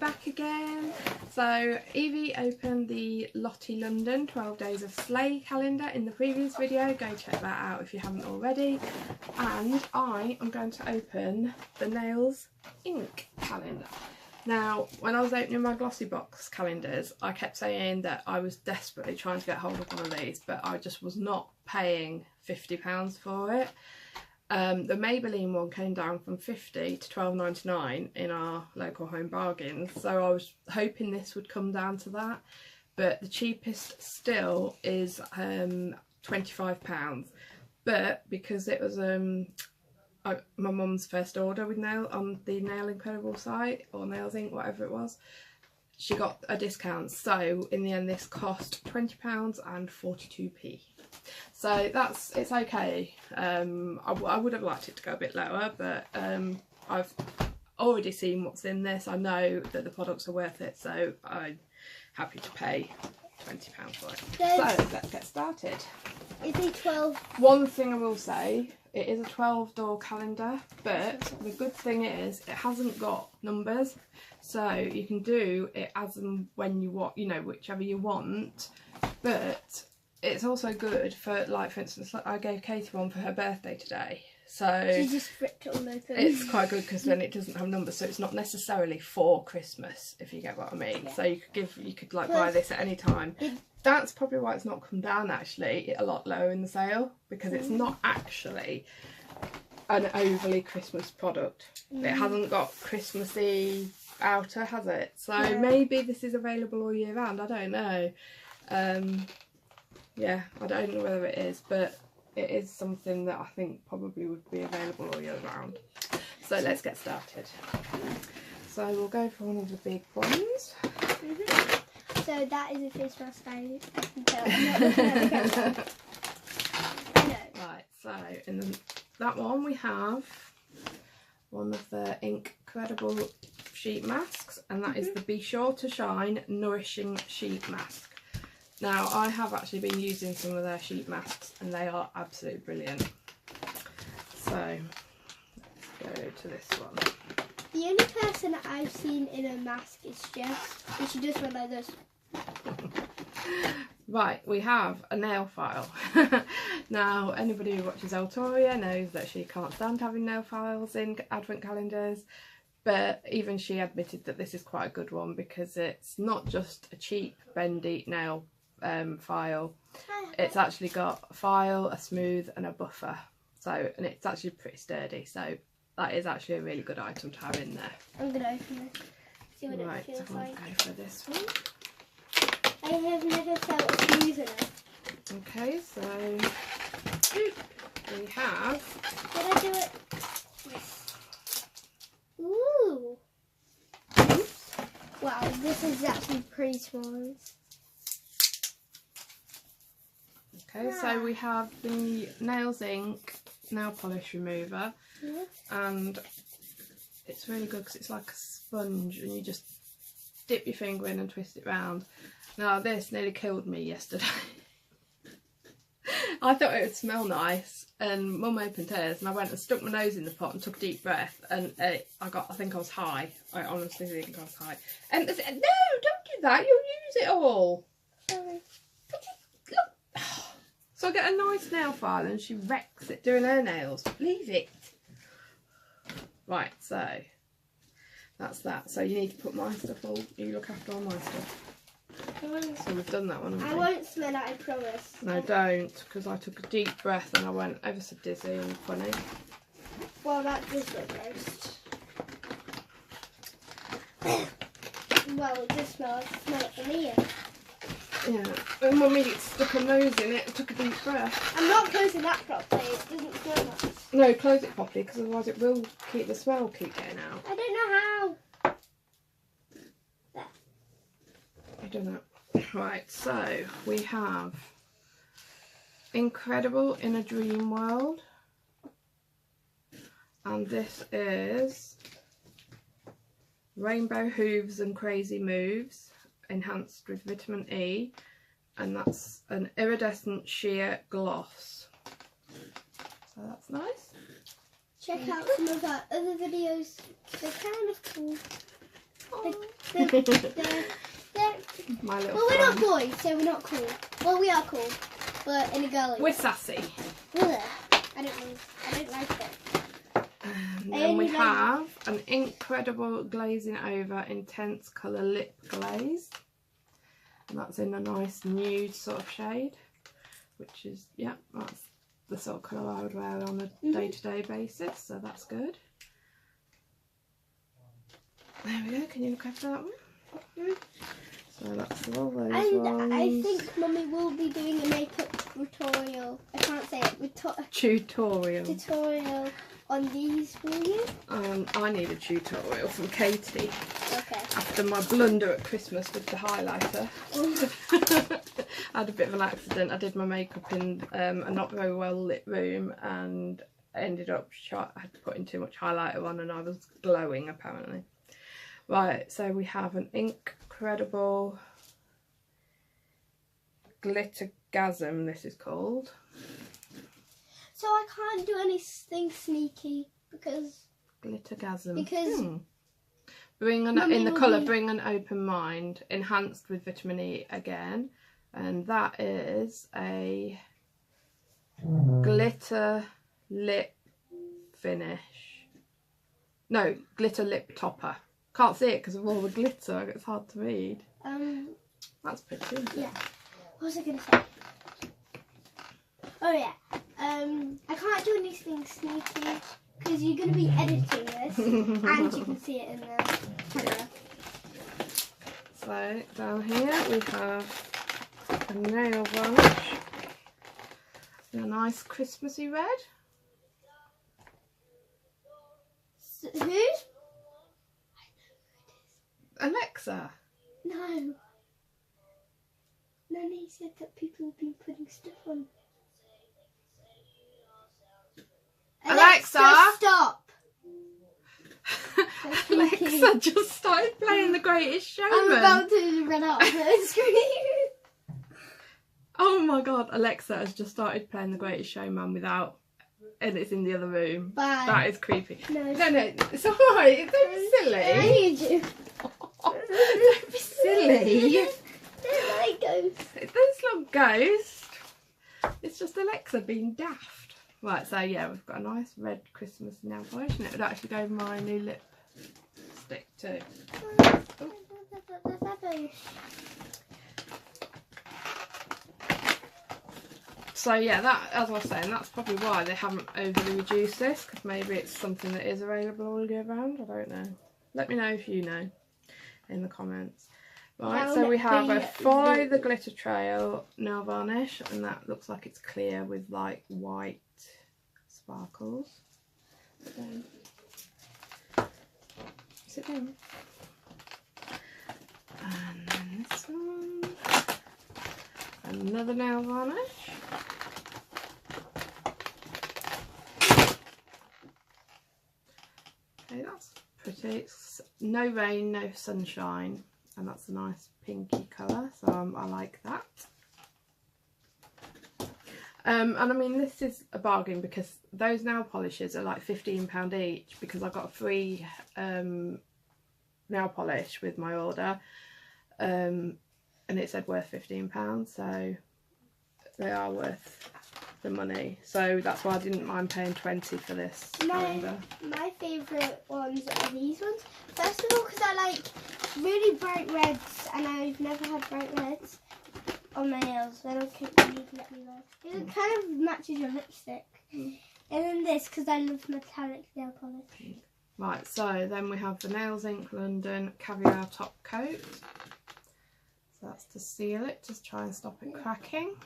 back again. So Evie opened the Lottie London 12 Days of Slay calendar in the previous video. Go check that out if you haven't already. And I am going to open the Nails Inc. calendar. Now, when I was opening my Glossy Box calendars, I kept saying that I was desperately trying to get hold of one of these, but I just was not paying £50 for it. The Maybelline one came down from £50 to £12.99 in our local Home Bargains, so I was hoping this would come down to that, but the cheapest still is £25. But because it was my mum's first order with nail on the Nail Incredible site, or Nails Inc., whatever it was, she got a discount, so in the end this cost £20 and 42p. So it's okay. I would have liked it to go a bit lower, but I've already seen what's in this. I know that the products are worth it, so I'm happy to pay £20 for it. So let's get started. Is it 12? One thing I will say, it is a 12-door calendar, but the good thing is it hasn't got numbers, so you can do it as and when you want, you know, whichever you want. But it's also good for, like, for instance, I gave Katie one for her birthday today, so She just ripped it all open. it's quite good because then it doesn't have numbers, so it's not necessarily for Christmas, if you get what I mean. Yeah. So you could like buy this at any time. That's probably why it's not come down actually a lot lower in the sale, because it's not actually an overly Christmas product. It hasn't got Christmassy outer, has it? So maybe this is available all year round, I don't know. Yeah, I don't know whether it is, but it is something that I think probably would be available all year round. So let's get started. So we'll go for one of the big ones. So that is a face mask I can tell. I'm not looking at the camera. No. Right, so in that one we have one of the Inc.Redible sheet masks, and that is the Be Sure to Shine Nourishing Sheet Mask. Now, I have actually been using some of their sheet masks and they are absolutely brilliant. So, let's go to this one. The only person that I've seen in a mask is Jess, and she does one like this. Right, we have a nail file. Now, anybody who watches Altoria knows that she can't stand having nail files in advent calendars, but even she admitted that this is quite a good one because it's not just a cheap bendy nail file. It's actually got a file, a smooth and a buffer, so, and it's actually pretty sturdy, so that is actually a really good item to have in there. I'm going to open it, see what Right, it feels so like. I'll go for this one. I have never felt smoother. Okay, so we have... Did I do it? Ooh! Wow, this is actually pretty small. Okay, so we have the Nails Inc. nail polish remover, and it's really good because it's like a sponge and you just dip your finger in and twist it round. Now this nearly killed me yesterday. I thought it would smell nice, and Mum opened hers and I went and stuck my nose in the pot and took a deep breath, and I think I was high. I honestly think I was high. And they said, no, don't do that, you'll use it all. Sorry. So I get a nice nail file and she wrecks it doing her nails. Leave it. Right, so that's that. So you need to put my stuff all, you look after all my stuff. So we've done that one. I won't smell it, I promise. No, don't, because I took a deep breath and I went ever so dizzy and funny. Well, that does look gross. Well, it does smell it from here. Yeah, and Mummy stuck her nose in it and took a deep breath. I'm not closing that properly, it doesn't smell nice. No, close it properly, because otherwise it will keep, the smell will keep getting out. I don't know how. There. I don't know. Right, so we have Inc.Redible in a Dream World, and this is Rainbow Hooves and Crazy Moves enhanced with vitamin E, and that's an iridescent sheer gloss, so that's nice. Check out some of our other videos, they're kind of cool. My little well, we're not friend. boys, so we're not cool. Well, we are cool, but in a girly We're way. sassy. Ugh, I don't like it. Then we have an Inc.Redible glazing over intense colour lip glaze, and that's in a nice nude sort of shade, which is, yeah, that's the sort of colour I would wear on a day-to-day basis, so that's good. There we go, can you look after that one? So that's all those ones. I think Mummy will be doing a makeup tutorial. I can't say it. Tutorial on these for you. I need a tutorial from Katie. Okay. After my blunder at Christmas with the highlighter. I had a bit of an accident. I did my makeup in a not very well lit room and ended up I had to put in too much highlighter on and I was glowing apparently. Right, so we have an Inc.Redible Glittergasm, this is called. So I can't do anything sneaky because... Glittergasm. Because... in the colour, Bring an Open Mind, enhanced with vitamin E again. And that is a glitter lip finish. No, glitter lip topper. Can't see it because of all the glitter, it's hard to read. That's pretty, isn't it? Yeah. What was I going to say? Oh yeah. I can't do anything sneaky because you're going to be editing this and you can see it in the camera. So down here we have a nail varnish in a nice Christmassy red. So, who's? Alexa. No. Nanny said that people have been putting stuff on. Alexa, stop. Alexa just started playing The Greatest Showman. I'm about to run out of the screen. Oh my god, Alexa has just started playing The Greatest Showman without, and it's in the other room. Bye. That is creepy. No, it's alright. Don't be silly. I need you. Don't be silly. They're like ghosts. It's not ghost. It's just Alexa being daft. Right, so yeah, we've got a nice red Christmas nail polish, and it would actually go with my new lipstick too. So yeah, that, as I was saying, that's probably why they haven't overly reduced this, because maybe it's something that is available all year round. I don't know. Let me know if you know in the comments. Right, so we have a Follow the Glitter Trail nail varnish, and that looks like it's clear with like white sparkles. So, sit down. And then this one, another nail varnish. Okay, that's pretty. It's No Rain, No Sunshine. And that's a nice pinky colour, so I like that. And I mean, this is a bargain because those nail polishes are like £15 each, because I got a free nail polish with my order, and it said worth £15, so they are worth the money. So that's why I didn't mind paying 20 for this calendar. My favourite ones are these ones. First of all, because I like really bright reds, and I've never had bright reds on my nails. Then I can let me know. It kind of matches your lipstick. And then this, because I love metallic nail polish. Right, so then we have the Nails Inc. London Caviar Top Coat. So that's to seal it, just try and stop it cracking.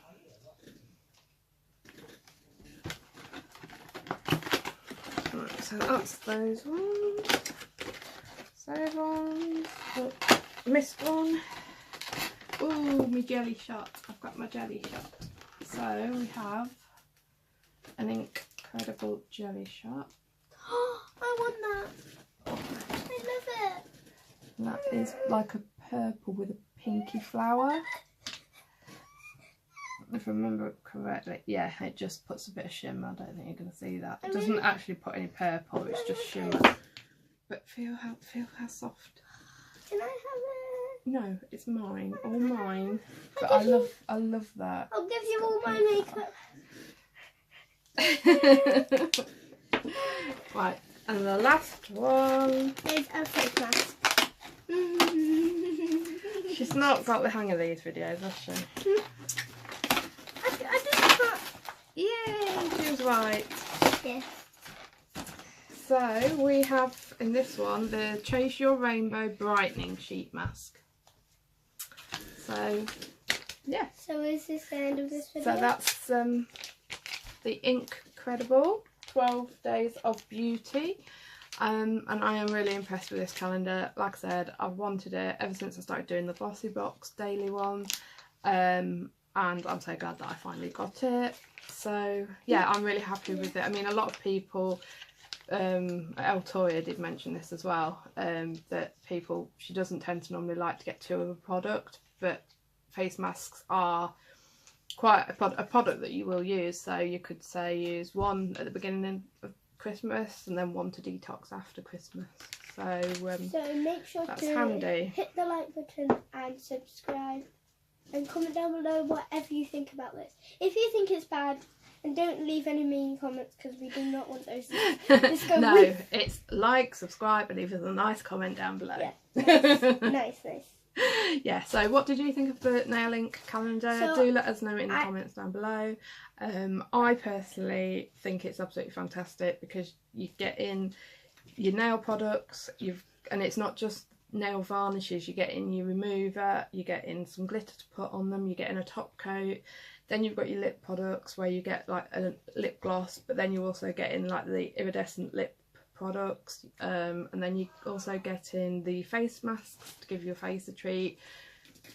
Right, so that's those ones. Those ones. Oh, missed one. Ooh, my jelly shot. I've got my jelly shot. So we have an Inc.Redible jelly shot. I want that. I love it. And that is like a purple with a pinky flower. If I remember correctly, yeah, it just puts a bit of shimmer. I don't think you're going to see that. It doesn't actually put any purple, it's just shimmer. But feel how soft. Can I have it? No, it's mine. All mine. But I love that. I'll give you all my makeup. Right, and the last one is a face mask. She's not got the hang of these videos, has she? I just can't. Yay, she was right. Yeah. So we have in this one the Chase Your Rainbow Brightening Sheet Mask. So yeah. So is this the end of this video? So that's the Inc.Redible 12 Days of Beauty. And I am really impressed with this calendar. Like I said, I've wanted it ever since I started doing the Glossy Box daily one. And I'm so glad that I finally got it. So yeah, I'm really happy with it. I mean, a lot of people, El Toya did mention this as well, that she doesn't tend to normally like to get two of a product, but face masks are quite a product that you will use. So you could say use one at the beginning of Christmas and then one to detox after Christmas. So make sure that's to handy. hit the like button and subscribe and comment down below whatever you think about this. If you think it's bad, and don't leave any mean comments because we do not want those to just go. No, it's like, subscribe and leave us a nice comment down below. Yeah, nice. Yeah, so what did you think of the Nail Ink calendar? So, do let us know in the comments down below. I personally think it's absolutely fantastic because you get in your nail products, and it's not just nail varnishes, you get in your remover, you get in some glitter to put on them, you get in a top coat, then you've got your lip products where you get like a lip gloss, but then you also get in like the iridescent lip products, and then you also get in the face masks to give your face a treat,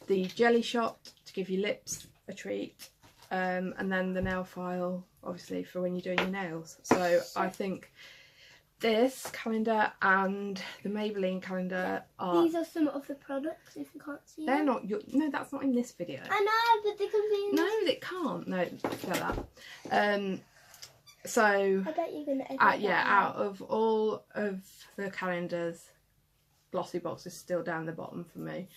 the jelly shot to give your lips a treat, and then the nail file obviously for when you're doing your nails. So I think this calendar and the Maybelline calendar are... These are some of the products if you can't see They're them. not your... No, that's not in this video. I know, but they can be in No, they can't. No, forget that. So I bet you're going to edit yeah, out of all of the calendars, Glossy Box is still down the bottom for me.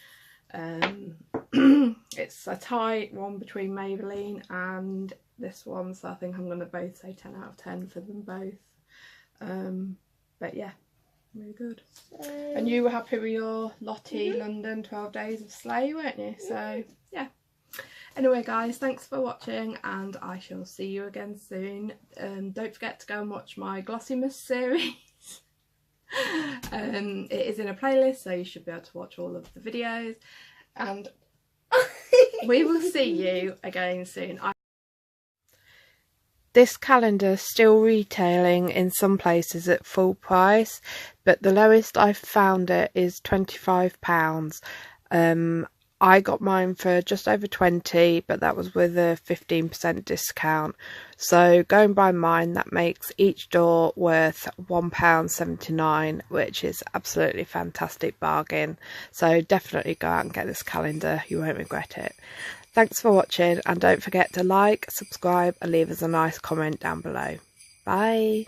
It's a tight one between Maybelline and this one, so I think I'm going to both say 10 out of 10 for them both. But yeah, really good. And you were happy with your Lottie London 12 Days of Slay, weren't you? So yeah. Anyway guys, thanks for watching and I shall see you again soon. Don't forget to go and watch my Glossymas series. It is in a playlist, so you should be able to watch all of the videos, and we will see you again soon. This calendar is still retailing in some places at full price, but the lowest I've found it is £25. I got mine for just over 20, but that was with a 15% discount. So going by mine, that makes each door worth £1.79, which is absolutely fantastic bargain. So definitely go out and get this calendar, you won't regret it. Thanks for watching, and don't forget to like, subscribe and leave us a nice comment down below. Bye!